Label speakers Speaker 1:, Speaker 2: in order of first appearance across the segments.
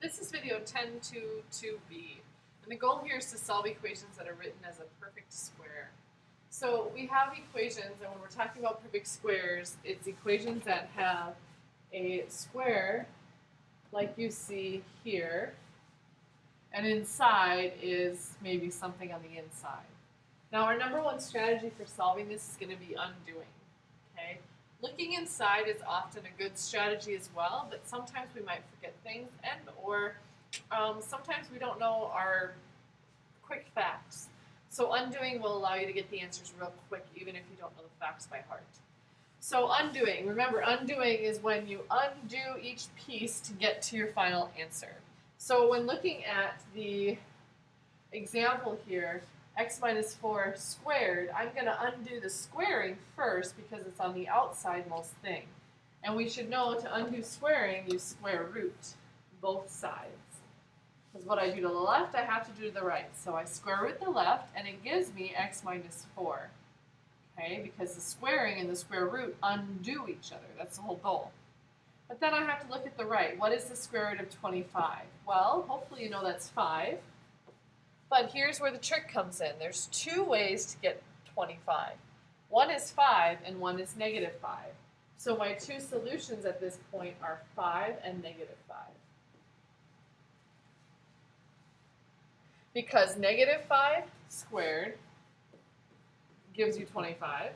Speaker 1: This is video 10.2.2b, and the goal here is to solve equations that are written as a perfect square. So we have equations, and when we're talking about perfect squares, it's equations that have a square like you see here, and inside is maybe something on the inside. Now our number one strategy for solving this is going to be undoing. Okay? Looking inside is often a good strategy as well, but sometimes we might forget things or sometimes we don't know our quick facts. So undoing will allow you to get the answers real quick even if you don't know the facts by heart. So undoing, remember undoing is when you undo each piece to get to your final answer. So when looking at the example here, x minus 4 squared, I'm going to undo the squaring first because it's on the outside most thing. And we should know to undo squaring, you square root both sides. Because what I do to the left, I have to do to the right. So I square root the left, and it gives me x minus 4. Okay, because the squaring and the square root undo each other. That's the whole goal. But then I have to look at the right. What is the square root of 25? Well, hopefully you know that's 5. But here's where the trick comes in. There's two ways to get 25. One is 5 and one is negative 5. So my two solutions at this point are 5 and negative 5. Because negative 5 squared gives you 25,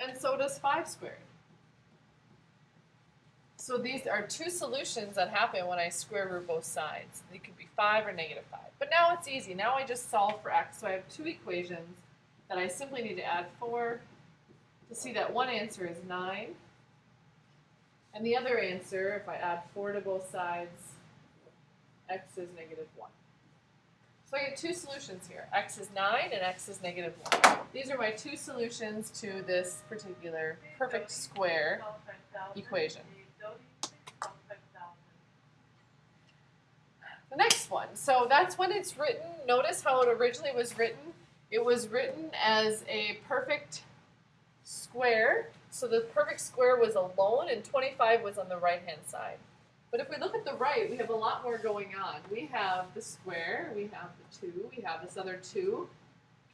Speaker 1: and so does 5 squared. So these are two solutions that happen when I square root both sides. They could be 5 or negative 5. But now it's easy. Now I just solve for x. So I have two equations that I simply need to add 4 to see that one answer is 9. And the other answer, if I add 4 to both sides, x is negative 1. So I get two solutions here. X is 9 and x is negative 1. These are my two solutions to this particular perfect square equation. The next one, so that's when it's written. Notice how it originally was written. It was written as a perfect square. So the perfect square was alone and 25 was on the right-hand side. But if we look at the right, we have a lot more going on. We have the square, we have the 2, we have this other 2.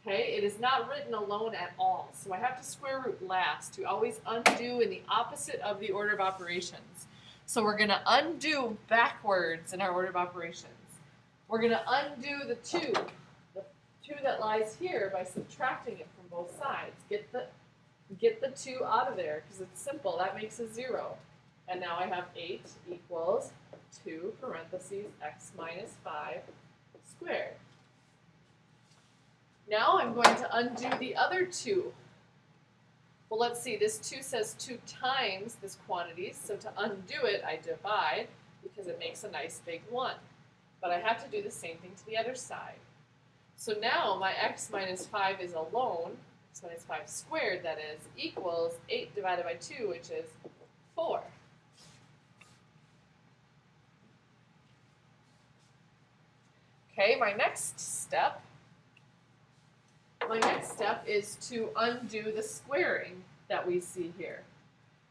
Speaker 1: Okay, it is not written alone at all. So I have to square root last to always undo in the opposite of the order of operations. So we're going to undo backwards in our order of operations. We're going to undo the 2 that lies here by subtracting it from both sides. Get the 2 out of there because it's simple. That makes a 0. And now I have 8 equals 2 parentheses x minus 5 squared. Now I'm going to undo the other 2. Well, let's see. This 2 says 2 times this quantity, so to undo it, I divide because it makes a nice big 1. But I have to do the same thing to the other side. So now my x minus 5 is alone, x minus 5 squared, that is, equals 8 divided by 2, which is 4. Okay, my next step is to undo the squaring that we see here.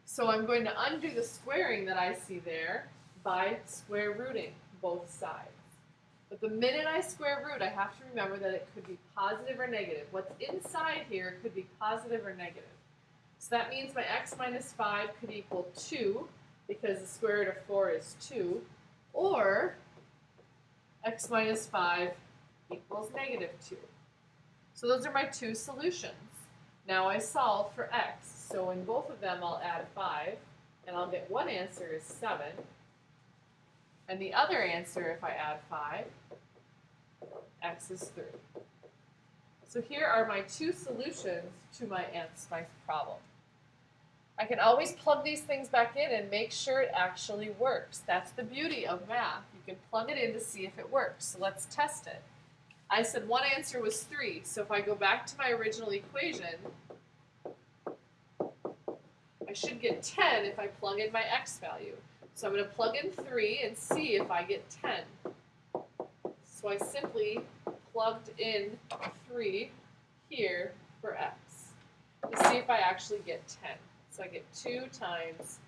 Speaker 1: So I'm going to undo the squaring that I see there by square rooting both sides. But the minute I square root, I have to remember that it could be positive or negative. What's inside here could be positive or negative. So that means my x minus 5 could equal 2 because the square root of 4 is 2, or x minus 5 equals negative 2. So those are my two solutions. Now I solve for x. So in both of them I'll add 5, and I'll get one answer is 7. And the other answer, if I add 5, x is 3. So here are my two solutions to my problem. I can always plug these things back in and make sure it actually works. That's the beauty of math. You can plug it in to see if it works. So let's test it. I said one answer was 3, so if I go back to my original equation, I should get 10 if I plug in my x value. So I'm going to plug in 3 and see if I get 10. So I simply plugged in 3 here for x to see if I actually get 10. So I get 2 times,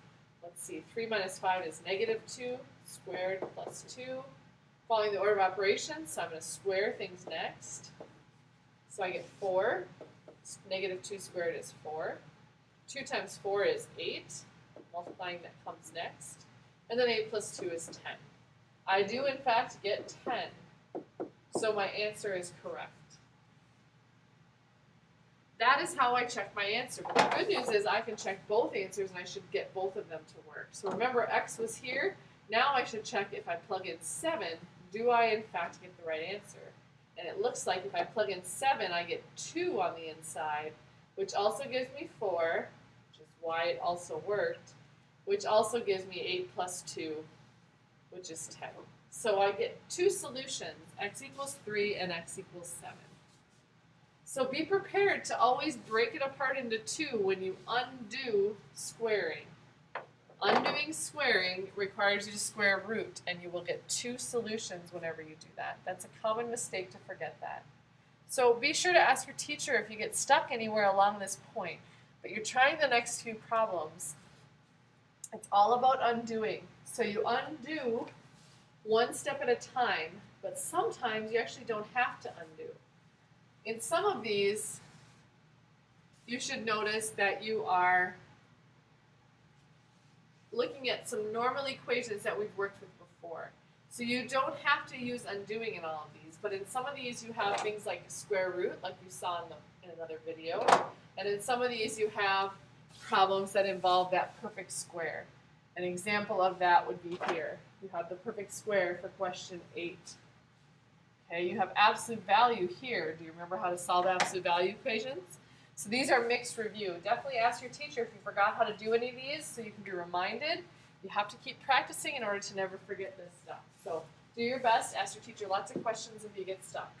Speaker 1: let's see, 3 minus 5 is negative 2 squared plus 2. Following the order of operations, so I'm going to square things next. So I get 4. Negative 2 squared is 4. 2 times 4 is 8. Multiplying that comes next. And then 8 plus 2 is 10. I do, in fact, get 10. So my answer is correct. That is how I check my answer. But the good news is I can check both answers and I should get both of them to work. So remember, x was here. Now I should check if I plug in 7, do I in fact get the right answer? And it looks like if I plug in 7, I get 2 on the inside, which also gives me 4, which is why it also worked, which also gives me 8 plus 2, which is 10. So I get 2 solutions, x equals 3 and x equals 7. So be prepared to always break it apart into 2 when you undo squaring. Undoing squaring requires you to square root, and you will get 2 solutions whenever you do that. That's a common mistake to forget that. So be sure to ask your teacher if you get stuck anywhere along this point. But you're trying the next few problems. It's all about undoing. So you undo one step at a time, but sometimes you actually don't have to undo. In some of these, you should notice that you are looking at some normal equations that we've worked with before. So you don't have to use undoing in all of these, but in some of these you have things like square root, like you saw in another video, and in some of these you have problems that involve that perfect square. An example of that would be here. You have the perfect square for question 8. Okay, you have absolute value here. Do you remember how to solve absolute value equations? So these are mixed review. Definitely ask your teacher if you forgot how to do any of these so you can be reminded. You have to keep practicing in order to never forget this stuff. So do your best. Ask your teacher lots of questions if you get stuck.